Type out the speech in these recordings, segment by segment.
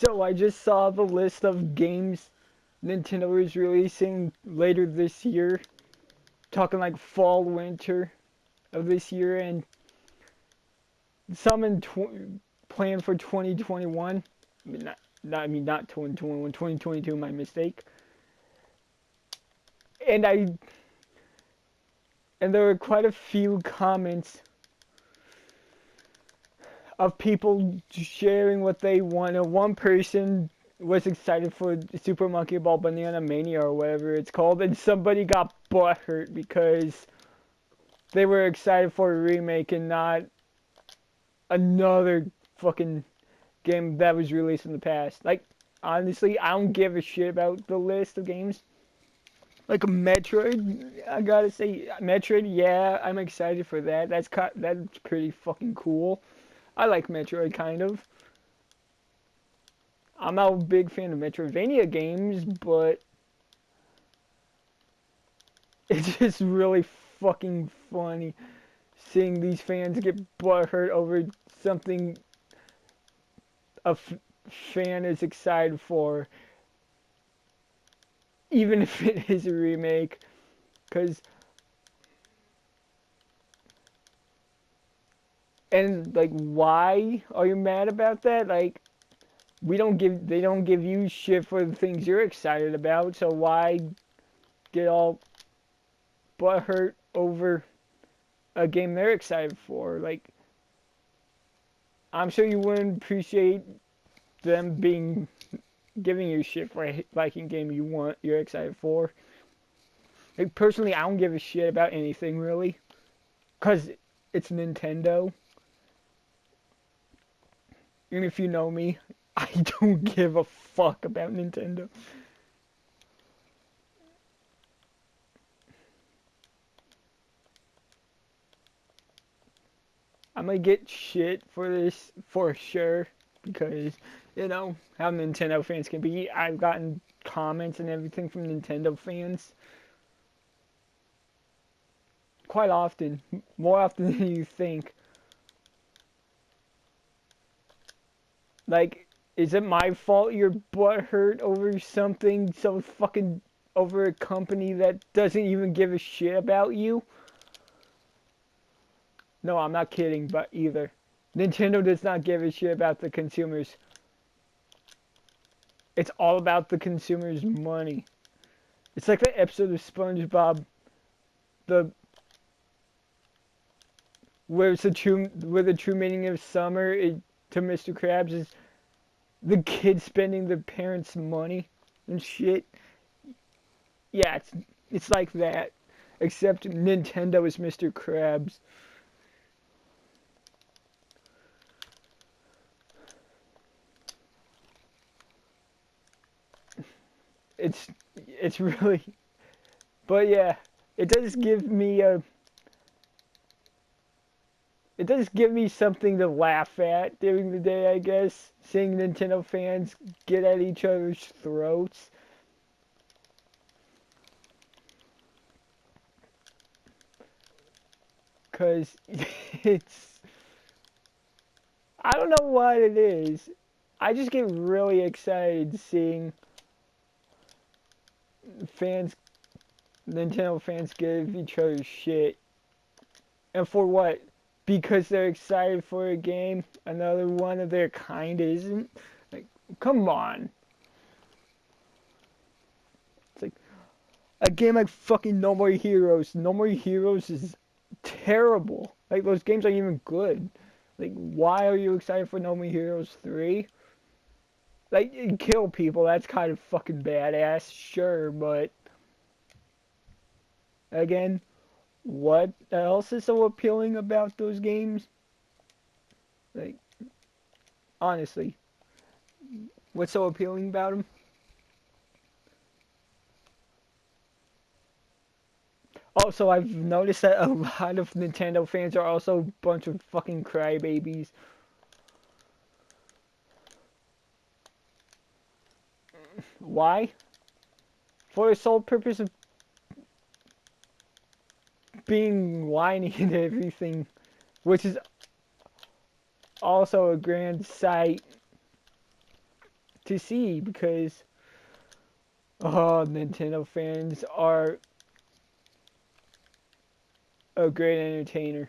So I just saw the list of games Nintendo is releasing later this year, talking like fall, winter of this year, and some planned for 2021. I mean not 2021, 2022. My mistake. And I and there were quite a few comments of people sharing what they wanted. One person was excited for Super Monkey Ball Banana Mania or whatever it's called, and somebody got butthurt because they were excited for a remake and not another fucking game that was released in the past. Like, honestly, I don't give a shit about the list of games. Like Metroid, I gotta say, Metroid, yeah, I'm excited for that. That's pretty fucking cool. I like Metroid, kind of. I'm not a big fan of Metroidvania games, but it's just really fucking funny seeing these fans get butthurt over something a fan is excited for, even if it is a remake. Cause and like, why are you mad about that? Like, they don't give you shit for the things you're excited about. So why get all butthurt over a game they're excited for? Like, I'm sure you wouldn't appreciate them being giving you shit for liking game you're excited for. Like, personally, I don't give a shit about anything really, cause it's Nintendo. And if you know me, I don't give a fuck about Nintendo. I'm gonna get shit for this for sure because how Nintendo fans can be. I've gotten comments and everything from Nintendo fans quite often, more often than you think. Like, is it my fault your butt hurt over something so fucking over a company that doesn't even give a shit about you? No, I'm not kidding, but either. Nintendo does not give a shit about the consumers. It's all about the consumers' money. It's like the episode of SpongeBob, the where the true meaning of summer to Mr. Krabs is the kids spending their parents' money and shit. Yeah, it's like that, except Nintendo is Mr. Krabs. It's it's really, but yeah, it does give me a it does give me something to laugh at during the day, I guess. Seeing Nintendo fans get at each other's throats. Because it's. I don't know what it is. I just get really excited seeing fans, Nintendo fans give each other shit. And for what? Because they're excited for a game another one of their kind isn't? Like, come on. It's like a game like fucking No More Heroes. No More Heroes is terrible. Like, those games aren't even good. Like, why are you excited for No More Heroes 3? Like, you kill people, that's kind of fucking badass, sure, but again, what else is so appealing about those games? Like, honestly, what's so appealing about them? Also, I've noticed that a lot of Nintendo fans are also a bunch of fucking crybabies. Why? For the sole purpose of being whiny and everything, which is also a grand sight. to see because oh, Nintendo fans are a great entertainer.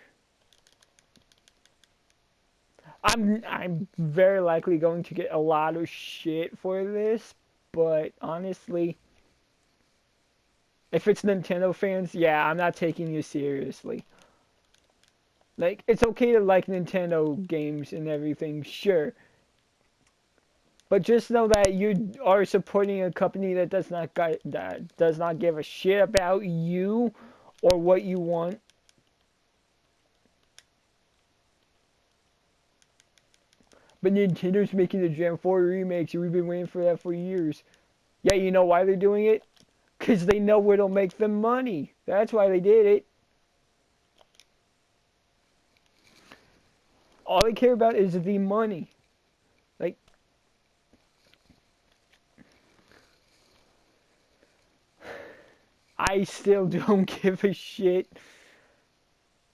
I'm very likely going to get a lot of shit for this, but honestly, if it's Nintendo fans, yeah, I'm not taking you seriously. Like, it's okay to like Nintendo games and everything, sure. But just know that you are supporting a company that does not give a shit about you or what you want. But Nintendo's making the Gen 4 remakes, and we've been waiting for that for years. Yeah, you know why they're doing it? Because they know it'll make them money. That's why they did it. All they care about is the money. Like, I still don't give a shit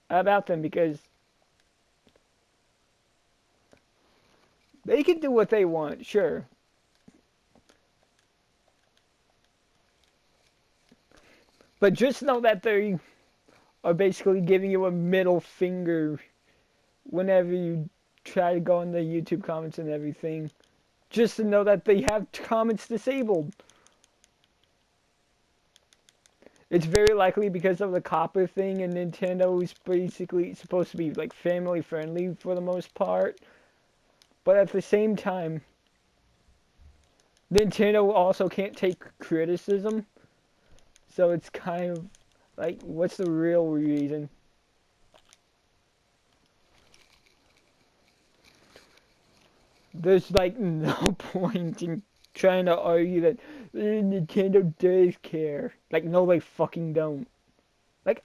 about them because they can do what they want, sure. But just know that they are basically giving you a middle finger whenever you try to go in the YouTube comments and everything. Just to know that they have comments disabled. It's very likely because of the copper thing, and Nintendo is basically supposed to be like family friendly for the most part. But at the same time, Nintendo also can't take criticism. So it's kind of like, what's the real reason? There's like no point in trying to argue that Nintendo does care. Like, no, they fucking don't. Like,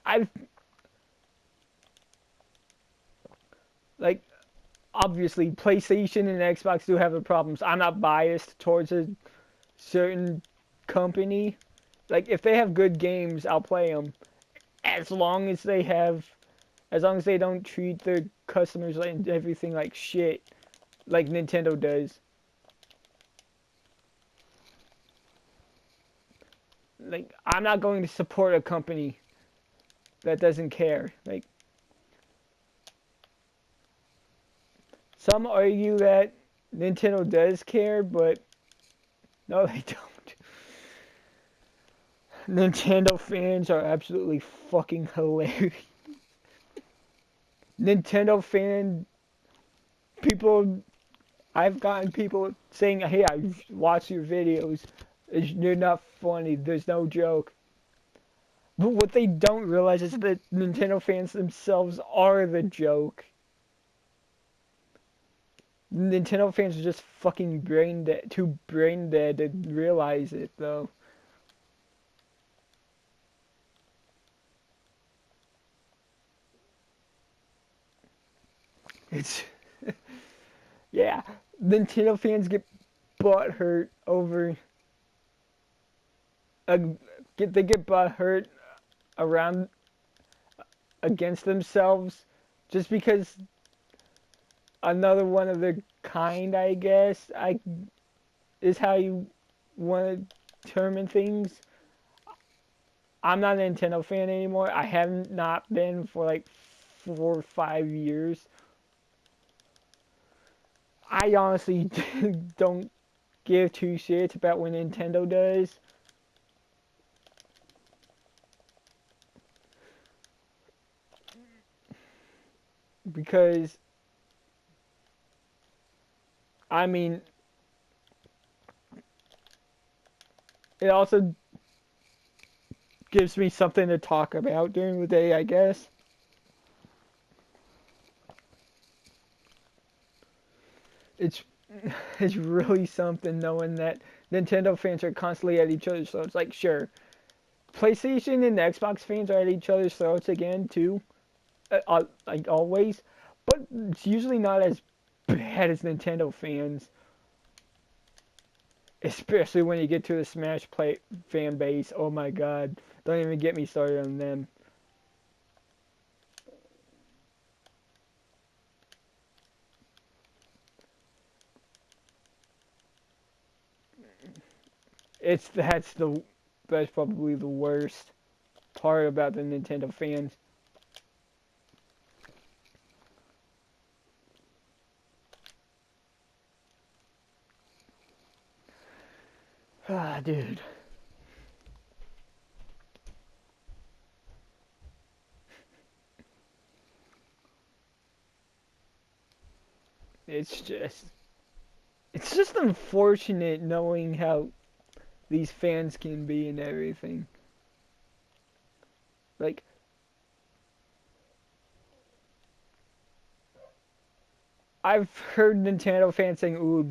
like, obviously, PlayStation and Xbox do have their problems. I'm not biased towards a certain company. Like, if they have good games, I'll play them. As long as they have, as long as they don't treat their customers and everything like shit, like Nintendo does. Like, I'm not going to support a company that doesn't care. Like, some argue that Nintendo does care, but no, they don't. Nintendo fans are absolutely fucking hilarious. Nintendo fan people, I've gotten people saying, hey, I watch your videos. You're not funny. There's no joke. But what they don't realize is that Nintendo fans themselves are the joke. Nintendo fans are just fucking brain dead, too brain dead to realize it, though. It's yeah, Nintendo fans get butt hurt over uh, they get butt hurt around against themselves just because another one of their kind, I guess, is how you want to determine things. I'm not a Nintendo fan anymore. I have not been for like 4 or 5 years. I honestly don't give two shits about what Nintendo does. Because, I mean, it also gives me something to talk about during the day, I guess. It's it's really something knowing that Nintendo fans are constantly at each other's throats. Like, sure, PlayStation and Xbox fans are at each other's throats again too, like always, but it's usually not as bad as Nintendo fans. Especially when you get to the Smash Play fan base. Oh my god, don't even get me started on them. That's probably the worst part about the Nintendo fans. Ah, dude. It's just it's just unfortunate knowing how these fans can be and everything. Like I've heard Nintendo fans saying, "Oh,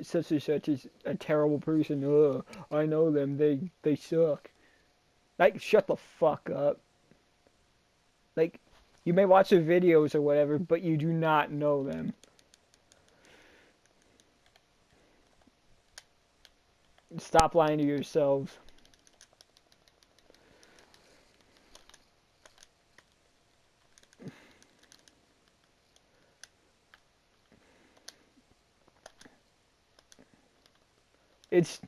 such and such is a terrible person. Ugh, I know them. They suck." Like, shut the fuck up. Like, you may watch their videos or whatever, but you do not know them. Stop lying to yourselves. It's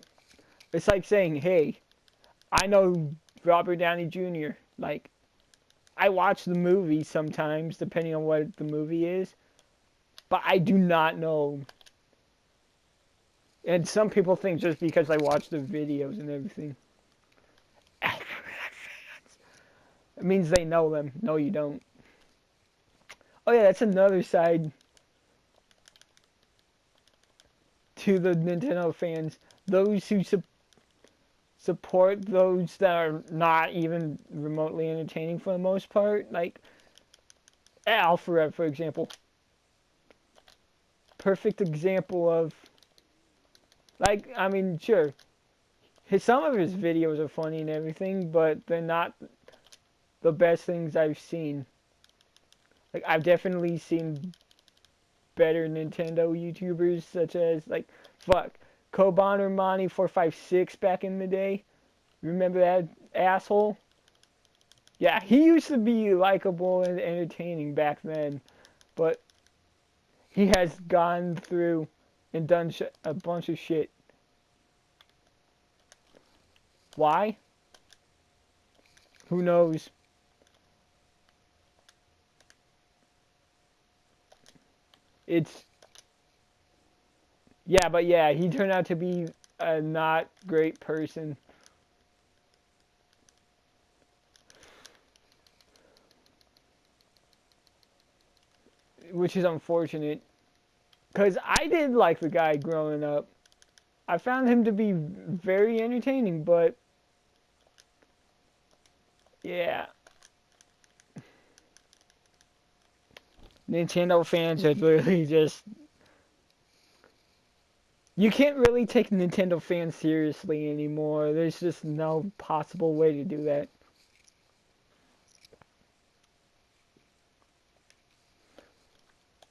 it's like saying, "Hey, I know Robert Downey Jr." Like, I watch the movie sometimes, depending on what the movie is, but I do not know. And some people think just because I watch the videos and everything, it means they know them. No, you don't. Oh yeah, that's another side to the Nintendo fans. Those who support those that are not even remotely entertaining for the most part, like Alpharetta, for example. Perfect example of, like, I mean, sure, some of his videos are funny and everything, but they're not the best things I've seen. Like, I've definitely seen better Nintendo YouTubers, such as, like, fuck, Koban or Monty 456 back in the day. Remember that asshole? Yeah, he used to be likable and entertaining back then, but he has gone through and done a bunch of shit. Why? Who knows? It's yeah, but yeah, he turned out to be a not great person, which is unfortunate. Cause I did like the guy growing up. I found him to be very entertaining, but yeah, Nintendo fans are literally just. You can't really take Nintendo fans seriously anymore. There's just no possible way to do that.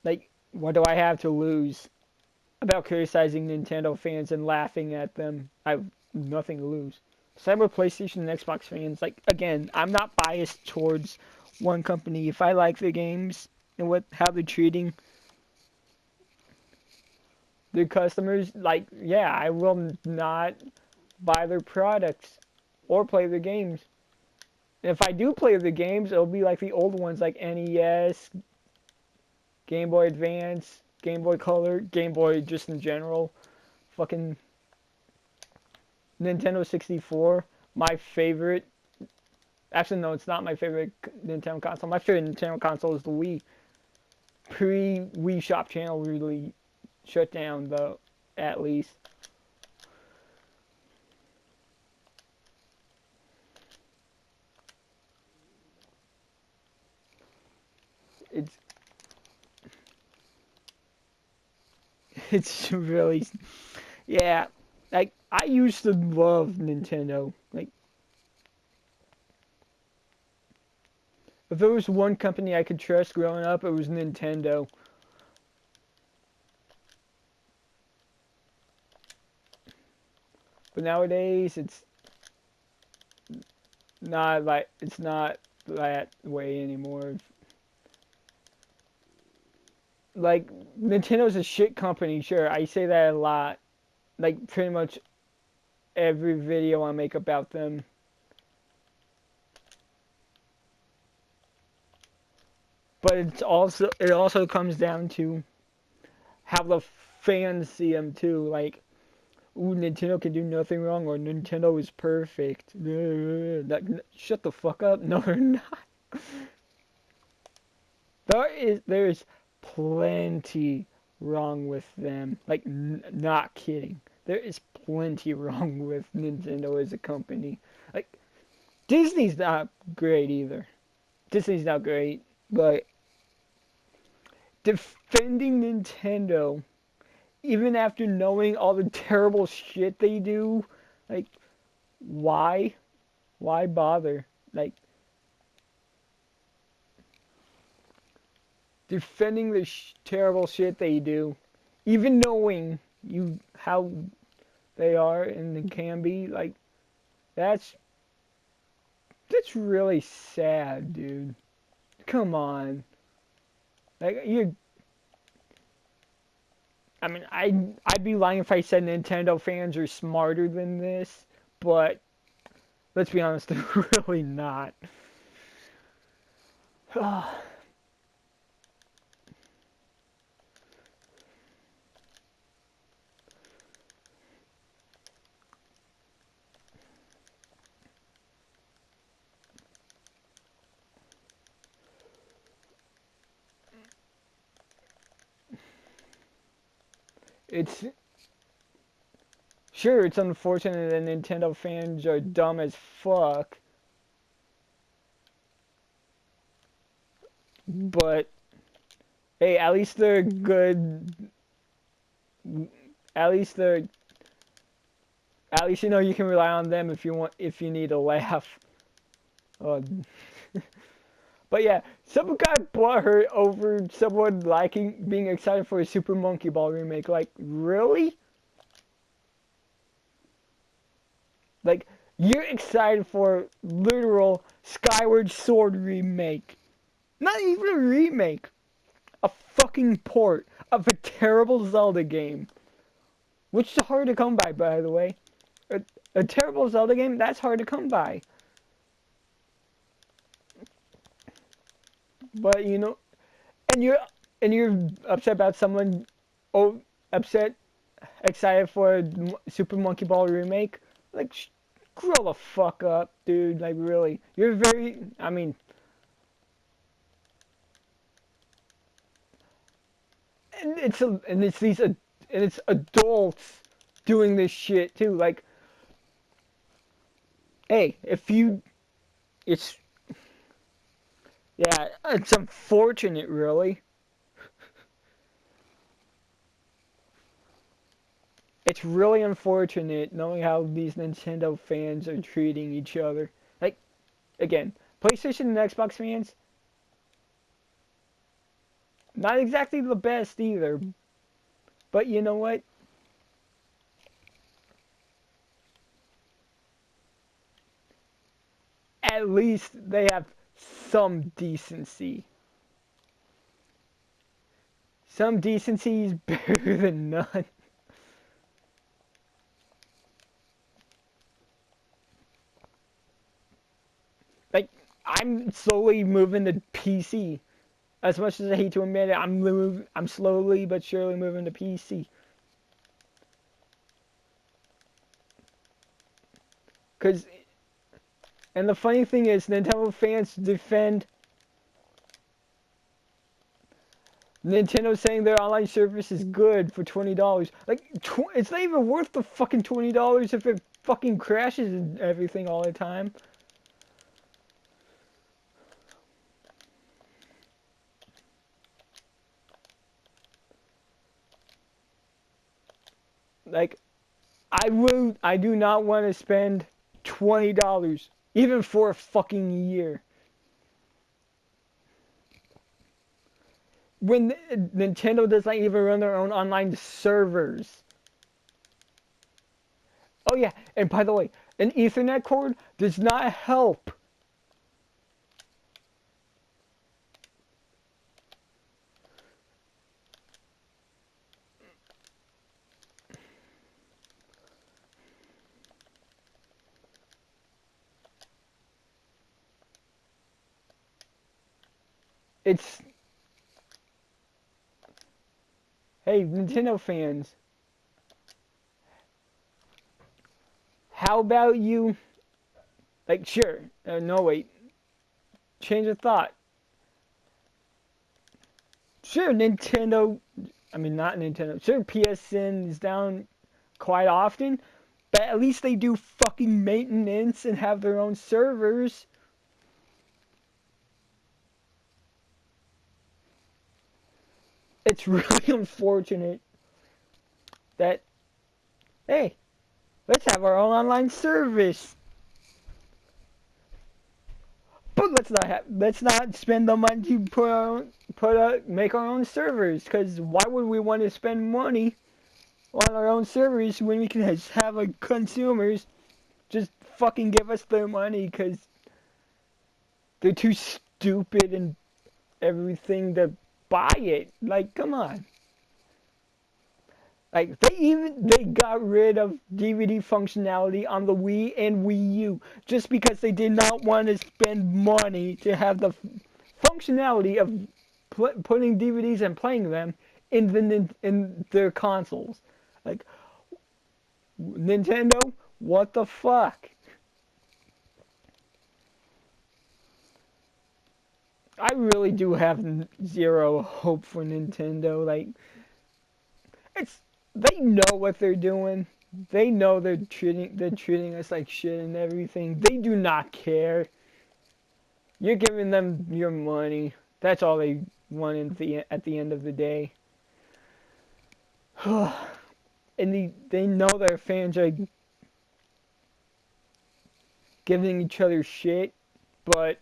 Like, what do I have to lose about criticizing Nintendo fans and laughing at them? I have nothing to lose. Cyber PlayStation and Xbox fans, like, again, I'm not biased towards one company. If I like the games and how they're treating their customers, like, yeah, I will not buy their products or play their games. And if I do play the games, it'll be like the old ones, like NES, Game Boy Advance, Game Boy Color, Game Boy just in general, fucking Nintendo 64. My favorite. Actually, no, it's not my favorite Nintendo console. My favorite Nintendo console is the Wii. Pre-Wii Shop channel really shut down, though, at least. It's it's really yeah. Like I used to love Nintendo. Like if there was one company I could trust growing up, it was Nintendo. But nowadays, it's not that way anymore. Like Nintendo's a shit company, sure. I say that a lot. like pretty much every video I make about them. But it also comes down to how the fans see them too. Like, ooh, Nintendo can do nothing wrong, or Nintendo is perfect. Shut the fuck up. No, they're not. There's plenty wrong with them. Like, not kidding. There is plenty wrong with Nintendo as a company. Like, Disney's not great either. Disney's not great, but defending Nintendo, even after knowing all the terrible shit they do, like, why? Why bother? Like, defending the terrible shit they do, even knowing how they are and can be, like, that's really sad, dude. Come on. Like, I mean, I'd be lying if I said Nintendo fans are smarter than this, but let's be honest, they're really not. It's sure it's unfortunate that Nintendo fans are dumb as fuck, but hey, at least they're good. At least they're At least you know you can rely on them if you need a laugh. Uh, but yeah, someone got butthurt over someone being excited for a Super Monkey Ball remake. Like, really? Like, you're excited for literal Skyward Sword remake. Not even a remake. A fucking port of a terrible Zelda game. Which is hard to come by the way. A terrible Zelda game, that's hard to come by. But you know, and you're upset about someone, oh, upset, excited for a Super Monkey Ball remake. Like, grow the fuck up, dude. Like, really, you're very. I mean, and it's adults doing this shit too. Like, hey, if you, it's yeah, it's unfortunate, really. It's really unfortunate knowing how these Nintendo fans are treating each other. Like, again, PlayStation and Xbox fans, not exactly the best either. But you know what? At least they have some decency. Some decency is better than none. Like, I'm slowly moving to PC. As much as I hate to admit it, I'm slowly but surely moving to PC. Cause, and the funny thing is, Nintendo fans defend Nintendo saying their online service is good for $20. Like, it's not even worth the fucking $20 if it fucking crashes and everything all the time. Like, I do not want to spend $20 even for a fucking year. When Nintendo does not even run their own online servers. Oh yeah, and by the way, an Ethernet cord does not help. It's, hey, Nintendo fans, how about you, like, sure, no, wait, change of thought. Sure, Nintendo, I mean, not Nintendo, sure, PSN is down quite often, but at least they do fucking maintenance and have their own servers. It's really unfortunate that, hey, let's have our own online service. But let's not spend the money to make our own servers. Because why would we want to spend money on our own servers when we can just have consumers just fucking give us their money because they're too stupid and everything to buy it. Like, come on. Like, they got rid of DVD functionality on the Wii and Wii U just because they did not want to spend money to have the functionality of putting DVDs and playing them in their consoles. Like, Nintendo, what the fuck? I really do have zero hope for Nintendo. Like, they know what they're doing. They know they're treating us like shit and everything. They do not care. You're giving them your money. That's all they want at the end of the day. And they know their fans are giving each other shit, but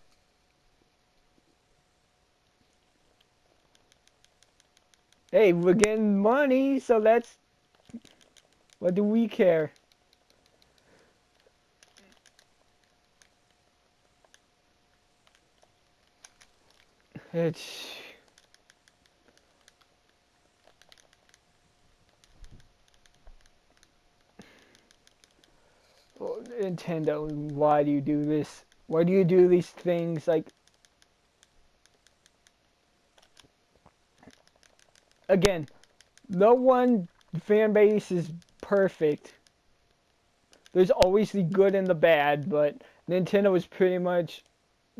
hey, we're getting money, so what do we care? It's Nintendo, why do you do this? Why do you do these things? Like, again, no one fan base is perfect. There's always the good and the bad, but Nintendo is pretty much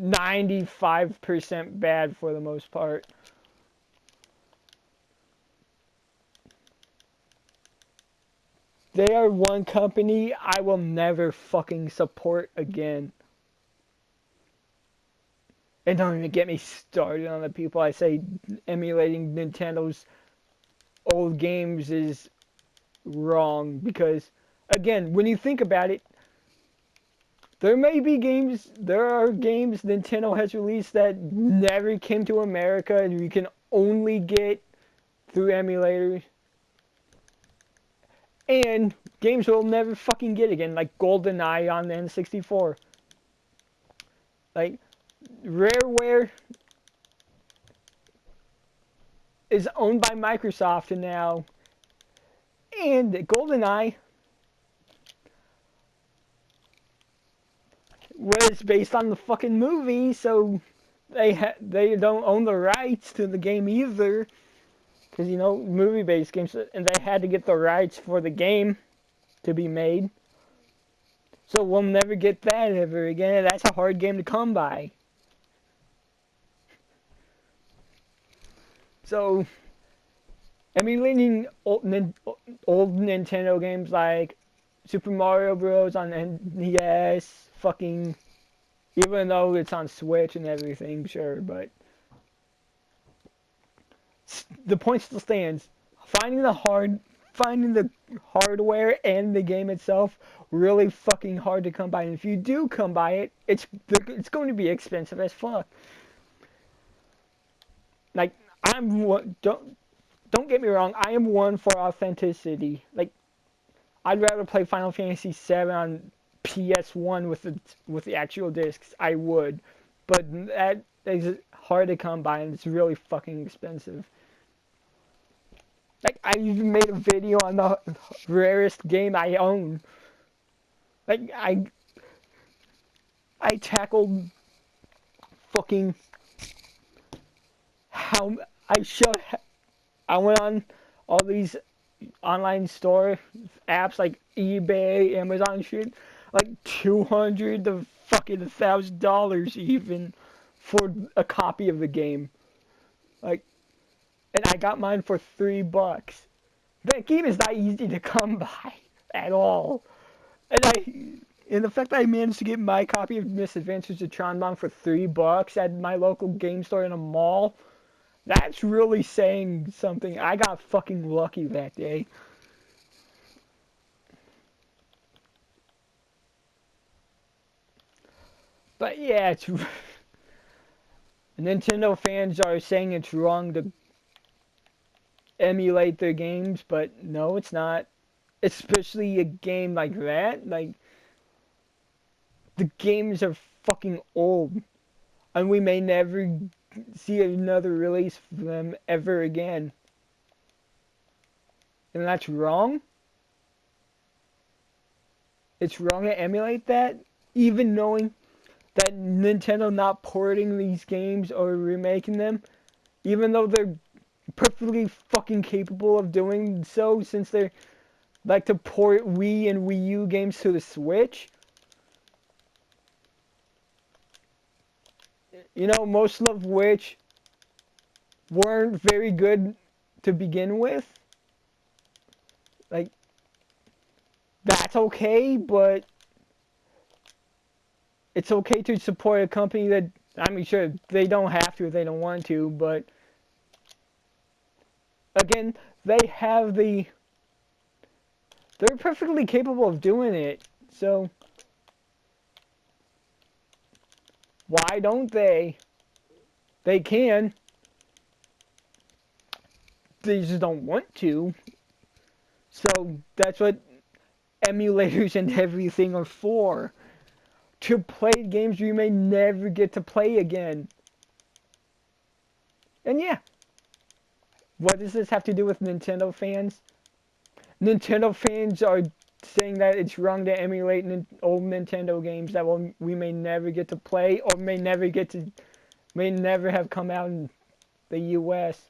95% bad for the most part. They are one company I will never fucking support again. And don't even get me started on the people I say emulating Nintendo's old games is wrong. Because, again, when you think about it, there are games Nintendo has released that never came to America and you can only get through emulators. And games we'll never fucking get again, like GoldenEye on the N64. Like, Rareware is owned by Microsoft now, and GoldenEye was based on the fucking movie, so they don't own the rights to the game either, because you know, movie-based games, and they had to get the rights for the game to be made. So we'll never get that ever again, and that's a hard game to come by. So, emulating old Nintendo games like Super Mario Bros. On NES, fucking, even though it's on Switch and everything, sure, but the point still stands. Finding the hardware and the game itself really fucking hard to come by. And if you do come by it, it's going to be expensive as fuck. Like, don't get me wrong, I am one for authenticity. Like, I'd rather play Final Fantasy VII on PS1 with the actual discs. I would, but that is hard to come by, and it's really fucking expensive. Like, I even made a video on the rarest game I own. Like, I tackled fucking how I showed I went on all these online store apps like eBay, Amazon shit, like 200 to fucking $1,000 even for a copy of the game. Like, and I got mine for $3. That game is not easy to come by at all. And the fact that I managed to get my copy of Misadventures of Tron for $3 at my local game store in a mall, that's really saying something. I got fucking lucky that day. But yeah, it's Nintendo fans are saying it's wrong to emulate their games, but no, it's not. Especially a game like that. Like, the games are fucking old, and we may never see another release for them ever again. And that's wrong. It's wrong to emulate that, even knowing that Nintendo not porting these games or remaking them, even though they're perfectly fucking capable of doing so, since they like to port Wii and Wii U games to the Switch. You know, most of which weren't very good to begin with. Like, that's okay, but it's okay to support a company that, I mean, sure, they don't have to if they don't want to, but again, they're perfectly capable of doing it, so why don't they? They can. They just don't want to. So that's what emulators and everything are for. To play games you may never get to play again. And yeah, what does this have to do with Nintendo fans? Nintendo fans are saying that it's wrong to emulate old Nintendo games that we may never get to play or may never have come out in the US.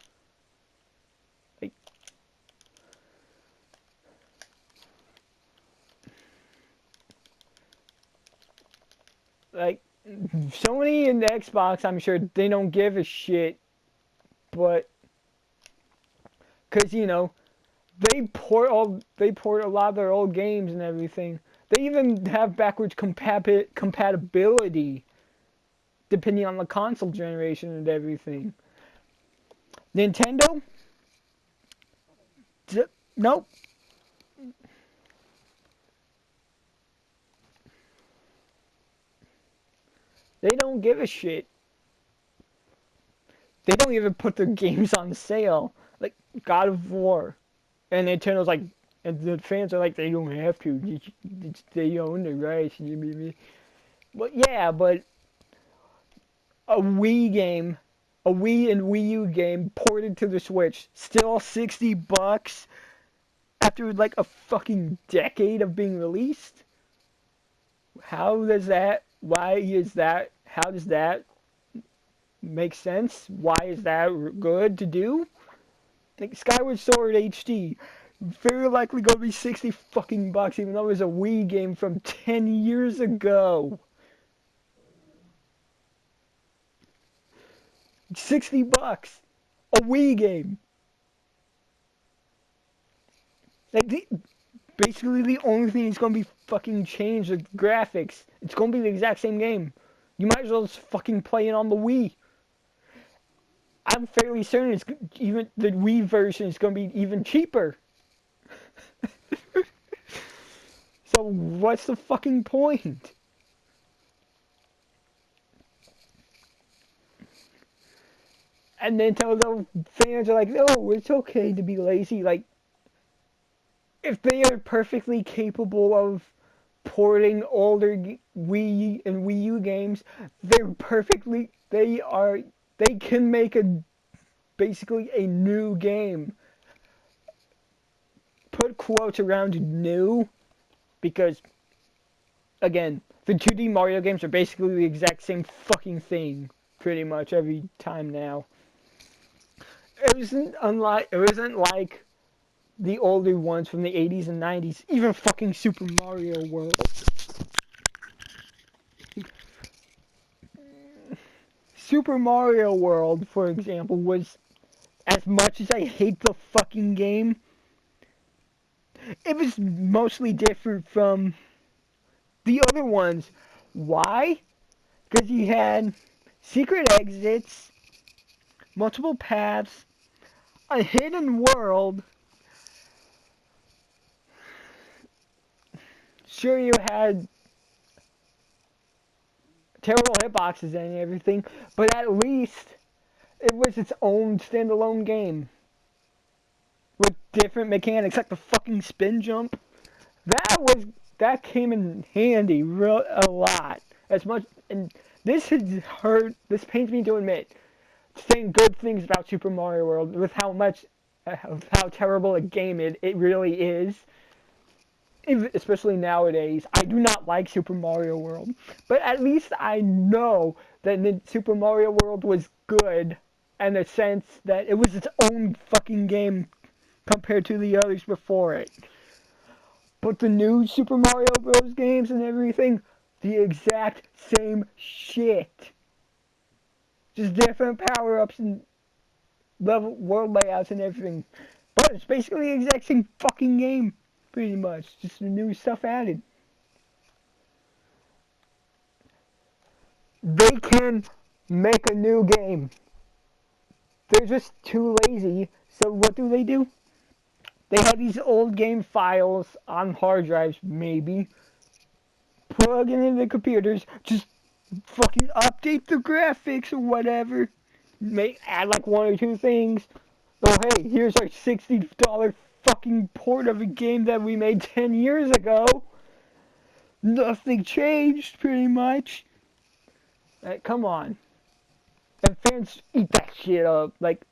Like Sony and Xbox, I'm sure they don't give a shit, but because they port a lot of their old games and everything. They even have backwards compatibility depending on the console generation and everything. Nintendo? Nope. They don't give a shit. They don't even put their games on sale. Like God of War. And Nintendo's like, and the fans are like, they don't have to. They own the rights. But yeah, but a Wii game, a Wii and Wii U game ported to the Switch, still $60 after like a fucking decade of being released? How does that, why is that, how does that make sense? Why is that good to do? Like Skyward Sword HD, very likely gonna be 60 fucking bucks, even though it was a Wii game from 10 years ago. 60 bucks. A Wii game. Like, basically the only thing that's gonna be fucking changed is graphics. It's gonna be the exact same game. You might as well just fucking play it on the Wii. I'm fairly certain it's even the Wii version is gonna be even cheaper. So what's the fucking point? And Nintendo fans are like, oh, it's okay to be lazy. Like, if they are perfectly capable of porting older Wii and Wii U games, they can make basically a new game. Put quotes around new, because again, the 2D Mario games are basically the exact same fucking thing pretty much every time now. It wasn't like the older ones from the 80s and 90s, even fucking Super Mario World. Super Mario World, for example, was, as much as I hate the fucking game, it was mostly different from the other ones. Why? Because you had secret exits, multiple paths, a hidden world. Sure, you had terrible hitboxes and everything, but at least it was its own standalone game with different mechanics, like the fucking spin jump. That came in handy a lot. As much, and this has hurt. This pains me to admit, saying good things about Super Mario World with how terrible a game it really is. Especially nowadays, I do not like Super Mario World, but at least I know that Super Mario World was good in the sense that it was its own fucking game compared to the others before it. But the new Super Mario Bros. Games and everything, the exact same shit. Just different power-ups and level world layouts and everything. But it's basically the exact same fucking game. Pretty much, just the new stuff added. They can make a new game. They're just too lazy, so what do? They have these old game files on hard drives, maybe. Plug it into the computers, just fucking update the graphics or whatever. Add like one or two things. Oh hey, here's our $60 fucking port of a game that we made 10 years ago. Nothing changed, pretty much. Come on. And fans eat that shit up. Like,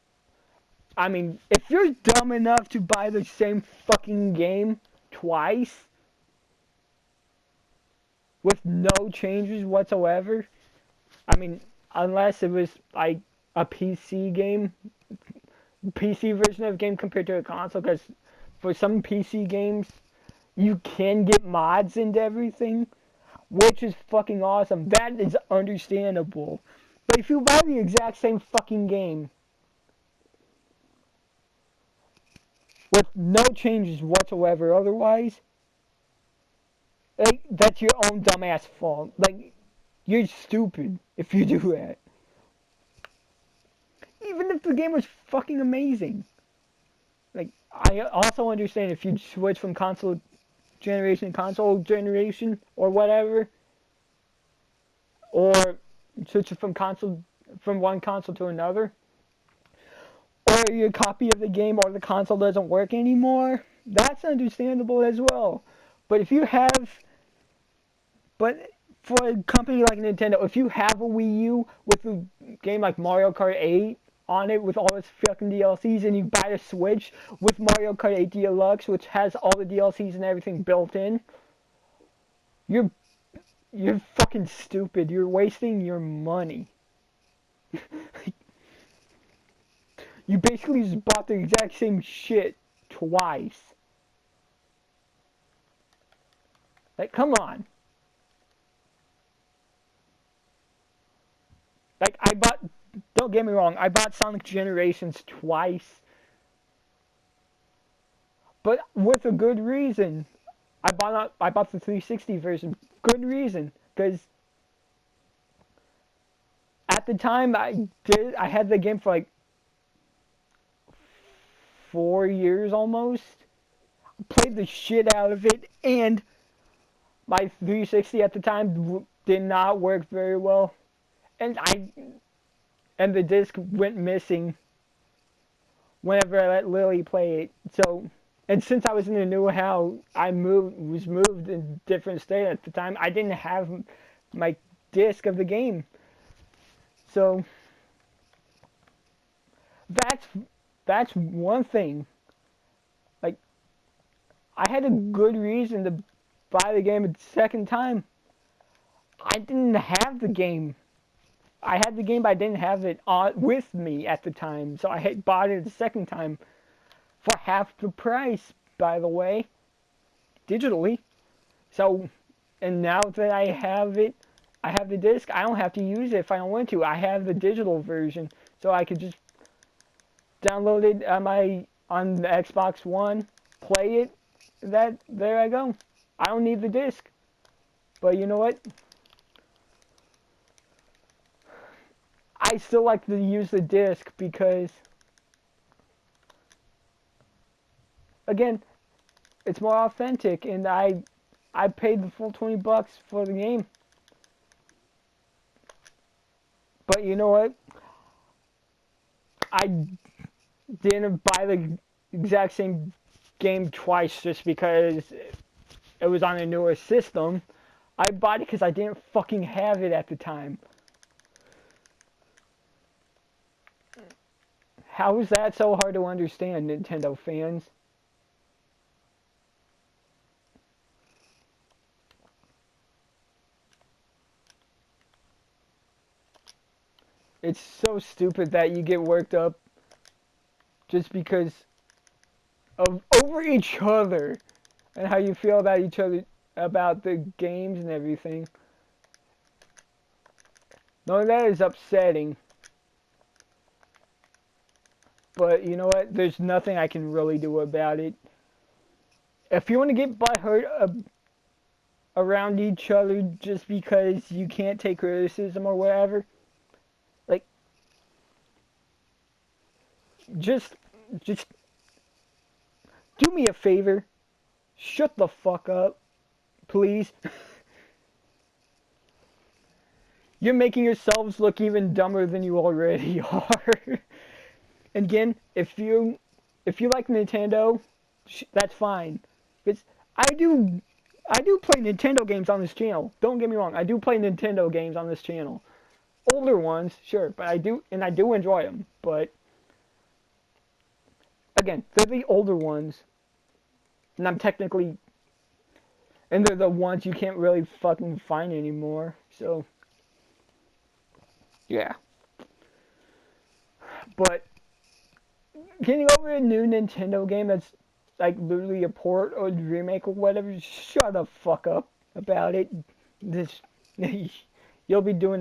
I mean, if you're dumb enough to buy the same fucking game twice with no changes whatsoever, I mean, unless it was like a PC game, PC version of a game compared to a console, because for some PC games, you can get mods into everything, which is fucking awesome. That is understandable. But if you buy the exact same fucking game with no changes whatsoever otherwise, like, that's your own dumbass fault. Like, you're stupid if you do that. Even if the game was fucking amazing. Like, I also understand if you switch from console generation to console generation or whatever, or switch from one console to another, or your copy of the game or the console doesn't work anymore, that's understandable as well. But for a company like Nintendo, if you have a Wii U with a game like Mario Kart 8 on it with all its fucking DLCs, and you buy a Switch with Mario Kart 8 Deluxe, which has all the DLCs and everything built in, you're fucking stupid. You're wasting your money. You basically just bought the exact same shit twice. Like, come on. Like, don't get me wrong, I bought Sonic Generations twice. But with a good reason. I bought the 360 version. Good reason. Because at the time I had the game for like 4 years almost. Played the shit out of it, and my 360 at the time did not work very well. And the disc went missing whenever I let Lily play it. So, and since I was in a new house, was moved in a different state at the time. I didn't have my disc of the game. So that's one thing. Like, I had a good reason to buy the game a second time. I didn't have the game I had the game, but I didn't have it on with me at the time, so I had bought it the second time for half the price, by the way, digitally. So, and now that I have it, I have the disc. I don't have to use it if I don't want to. I have the digital version, so I could just download it on the Xbox One, play it. There I go. I don't need the disc. But you know what? I still like to use the disc because, again, it's more authentic, and I paid the full $20 for the game. But you know what? I didn't buy the exact same game twice just because it was on a newer system. I bought it because I didn't fucking have it at the time. How is that so hard to understand, Nintendo fans? It's so stupid that you get worked up just because of over each other and how you feel about each other, about the games and everything. No, that is upsetting. But you know what? There's nothing I can really do about it. If you want to get butthurt around each other just because you can't take criticism or whatever, like, just do me a favor. Shut the fuck up, please. You're making yourselves look even dumber than you already are. And again, if you like Nintendo, that's fine. It's I do play Nintendo games on this channel. Don't get me wrong. I do play Nintendo games on this channel. Older ones, sure, but I do enjoy them. But again, they're the older ones, and they're the ones you can't really fucking find anymore. So yeah. But getting over a new Nintendo game that's like literally a port or a remake or whatever, shut the fuck up about it. This you'll be doing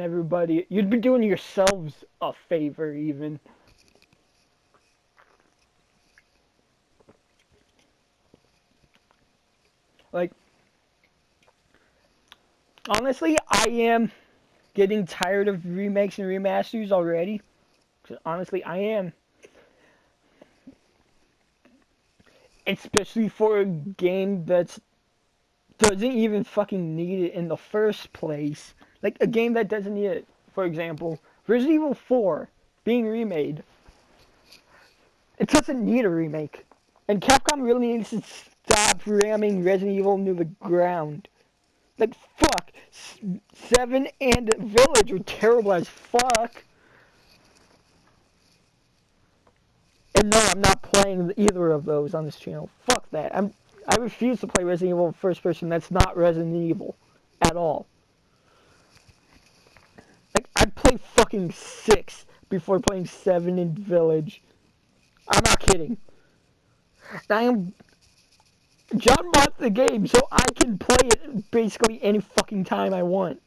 you'd be doing yourselves a favor even. Like, honestly, I am getting tired of remakes and remasters already. Honestly, I am. Especially for a game that doesn't even fucking need it in the first place. Like, a game that doesn't need it. For example, Resident Evil 4 being remade. It doesn't need a remake. And Capcom really needs to stop ramming Resident Evil into the ground. Like, fuck. 7 and Village are terrible as fuck. And no, I'm not playing either of those on this channel. Fuck that. I refuse to play Resident Evil first person that's not Resident Evil at all. Like, I'd play fucking 6 before playing 7 in Village. I'm not kidding. John bought the game so I can play it basically any fucking time I want.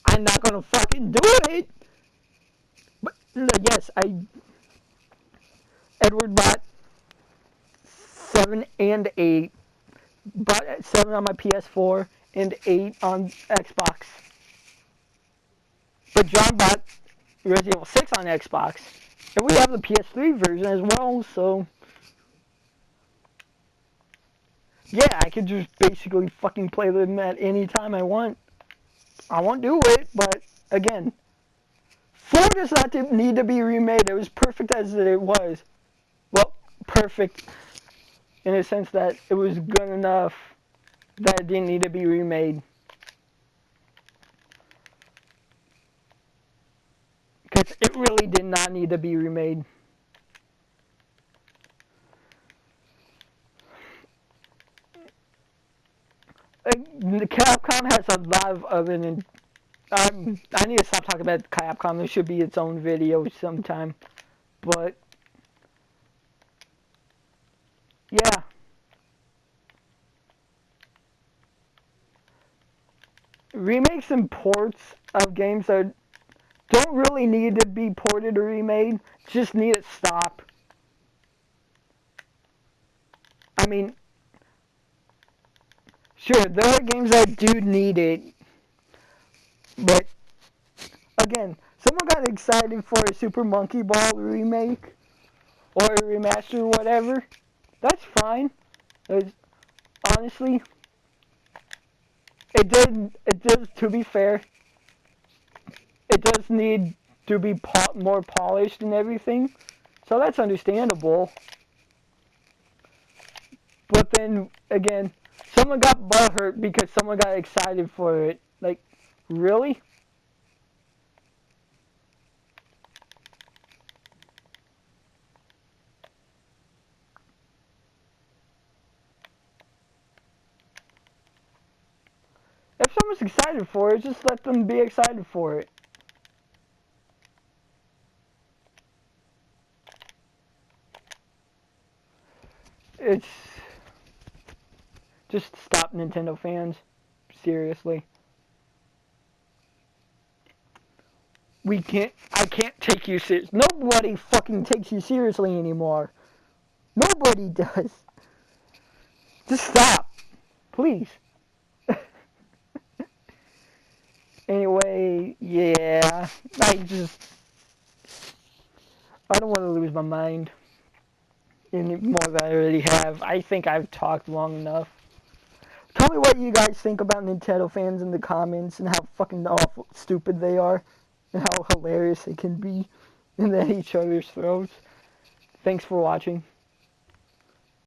I'm not gonna fucking do it! But, yes, Edward bought 7 and 8. Bought 7 on my PS4 and 8 on Xbox. But John bought Resident Evil 6 on Xbox. And we have the PS3 version as well, so... yeah, I could just basically fucking play them at any time I want. I won't do it, but again... 4 does not need to be remade. It was perfect as it was. Well, perfect in a sense that it was good enough that it didn't need to be remade. Because it really did not need to be remade. The Capcom has a lot of other I need to stop talking about Capcom. There should be its own video sometime. But yeah, remakes and ports of games that don't really need to be ported or remade, just need to stop. I mean, sure, there are games that do need it, but again, someone got excited for a Super Monkey Ball remake or a remaster or whatever. That's fine. It's, honestly, it does, to be fair, it does need to be more polished and everything, so that's understandable. But then again, someone got butthurt because someone got excited for it. Like, really? If someone's excited for it, just let them be excited for it. It's just stop, Nintendo fans. Seriously. I can't take you serious. Nobody fucking takes you seriously anymore. Nobody does. Just stop. Please. Anyway, yeah. I don't want to lose my mind any more than I already have. I think I've talked long enough. Tell me what you guys think about Nintendo fans in the comments and how fucking awful, stupid they are and how hilarious they can be and at each other's throats. Thanks for watching.